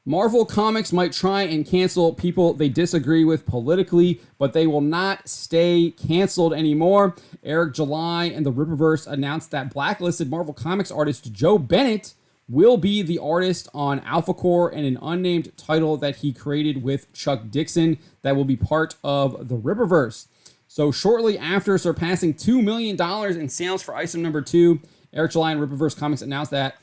Marvel Comics might try and cancel people they disagree with politically, but they will not stay canceled anymore. Eric July and the Rippaverse announced that blacklisted Marvel Comics artist Joe Bennett will be the artist on ALPHACORE and an unnamed title that he created with Chuck Dixon that will be part of the Rippaverse. So shortly after surpassing $2 million in sales for item number 2, Eric July and Rippaverse Comics announced that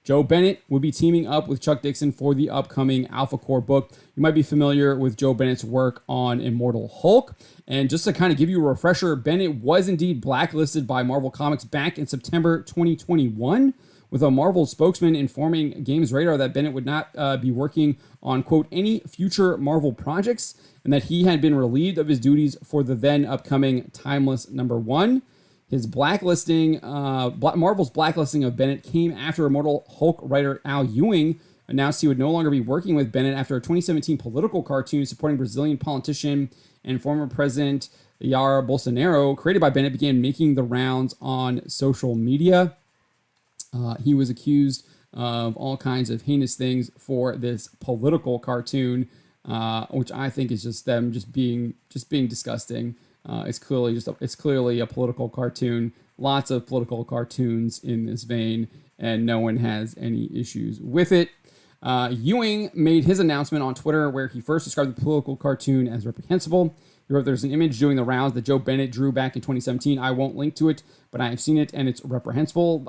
Joe Bennett would be teaming up with Chuck Dixon for the upcoming ALPHACORE book. You might be familiar with Joe Bennett's work on Immortal Hulk. And just to kind of give you a refresher, Bennett was indeed blacklisted by Marvel Comics back in September 2021, with a Marvel spokesman informing Games Radar that Bennett would not be working on, quote, any future Marvel projects, and that he had been relieved of his duties for the then upcoming Timeless #1. His blacklisting, Marvel's blacklisting of Bennett came after Immortal Hulk writer Al Ewing announced he would no longer be working with Bennett after a 2017 political cartoon supporting Brazilian politician and former President Jair Bolsonaro, created by Bennett, began making the rounds on social media. He was accused of all kinds of heinous things for this political cartoon, which I think is just them being disgusting. It's clearly a political cartoon. Lots of political cartoons in this vein, and no one has any issues with it. Ewing made his announcement on Twitter where he first described the political cartoon as reprehensible. He wrote, "There's an image doing the rounds that Joe Bennett drew back in 2017. I won't link to it, but I have seen it, and it's reprehensible.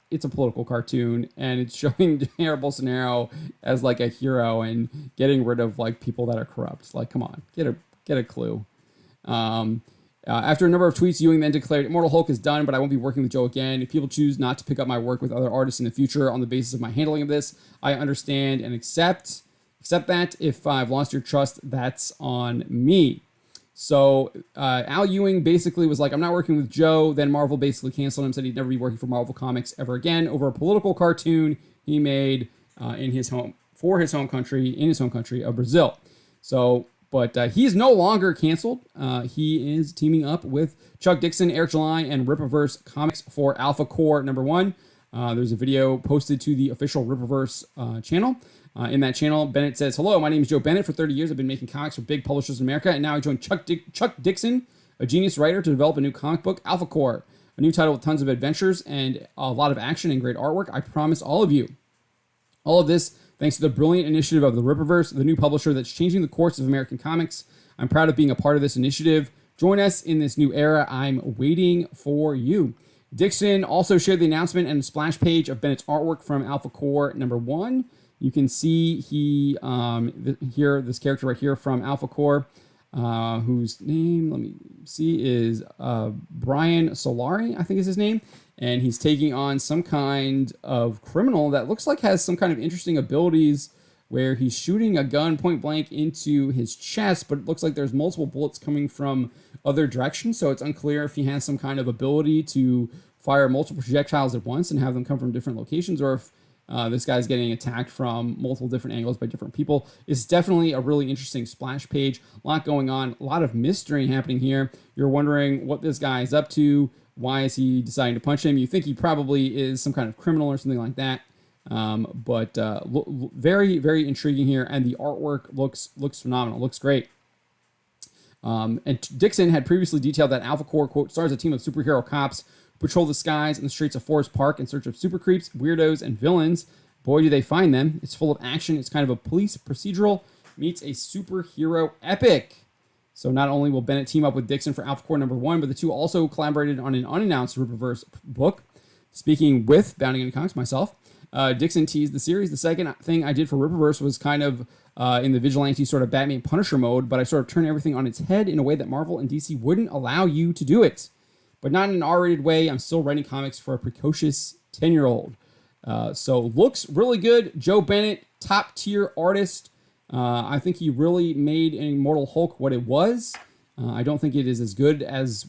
It's a political cartoon, and it's showing Jair Bolsonaro as like a hero and getting rid of like people that are corrupt. Like, come on, get a clue." After a number of tweets, Ewing then declared, "Immortal Hulk is done, but I won't be working with Joe again. If people choose not to pick up my work with other artists in the future on the basis of my handling of this, I understand and accept that. If I've lost your trust, that's on me." So Al Ewing basically was like, "I'm not working with Joe." Then Marvel basically canceled him, said he'd never be working for Marvel Comics ever again over a political cartoon he made in his home country of Brazil. So, but he's no longer canceled. He is teaming up with Chuck Dixon, Eric July, and Rippaverse Comics for ALPHACORE #1. There's a video posted to the official Rippaverse channel. In that channel, Bennett says, "Hello, my name is Joe Bennett. For 30 years, I've been making comics for big publishers in America, and now I joined Chuck Dixon, a genius writer, to develop a new comic book, ALPHACORE, a new title with tons of adventures and a lot of action and great artwork. I promise all of you. All of this thanks to the brilliant initiative of the Rippaverse, the new publisher that's changing the course of American comics. I'm proud of being a part of this initiative. Join us in this new era. I'm waiting for you." Dixon also shared the announcement and splash page of Bennett's artwork from ALPHACORE #1. You can see here this character right here from ALPHACORE, whose name, let me see, is Brian Solari, I think is his name. And he's taking on some kind of criminal that looks like has some kind of interesting abilities where he's shooting a gun point blank into his chest, but it looks like there's multiple bullets coming from other directions. So it's unclear if he has some kind of ability to fire multiple projectiles at once and have them come from different locations, or if this guy's getting attacked from multiple different angles by different people. It's definitely a really interesting splash page. A lot going on, a lot of mystery happening here. You're wondering what this guy is up to. Why is he deciding to punch him? You think he probably is some kind of criminal or something like that. But very, very intriguing here. And the artwork looks phenomenal. Looks great. And Dixon had previously detailed that ALPHACORE, quote, stars a team of superhero cops patrol the skies and the streets of Forest Park in search of super creeps, weirdos, and villains. Boy, do they find them. It's full of action. It's kind of a police procedural meets a superhero epic. So not only will Bennett team up with Dixon for ALPHACORE #1, but the two also collaborated on an unannounced Rippaverse book. Speaking with Bounding into Comics myself, Dixon teased the series. The second thing I did for Rippaverse was kind of in the vigilante sort of Batman Punisher mode, but I sort of turned everything on its head in a way that Marvel and DC wouldn't allow you to do it. But not in an R-rated way. I'm still writing comics for a precocious 10-year-old. So looks really good. Joe Bennett, top-tier artist. I think he really made Immortal Hulk what it was. I don't think it is as good as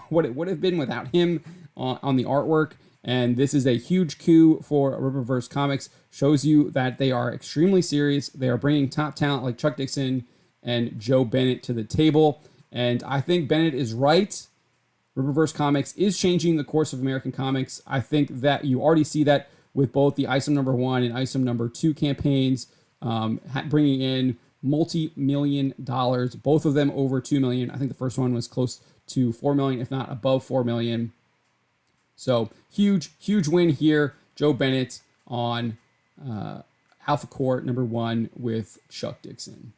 what it would have been without him on the artwork. And this is a huge coup for Rippaverse Comics. Shows you that they are extremely serious. They are bringing top talent like Chuck Dixon and Joe Bennett to the table. And I think Bennett is right. Rippaverse Comics is changing the course of American comics. I think that you already see that with both the item #1 and item #2 campaigns bringing in multi-million dollars, both of them over 2 million. I think the first one was close to 4 million, if not above 4 million. So huge win here. Joe Bennett on ALPHACORE #1 with Chuck Dixon.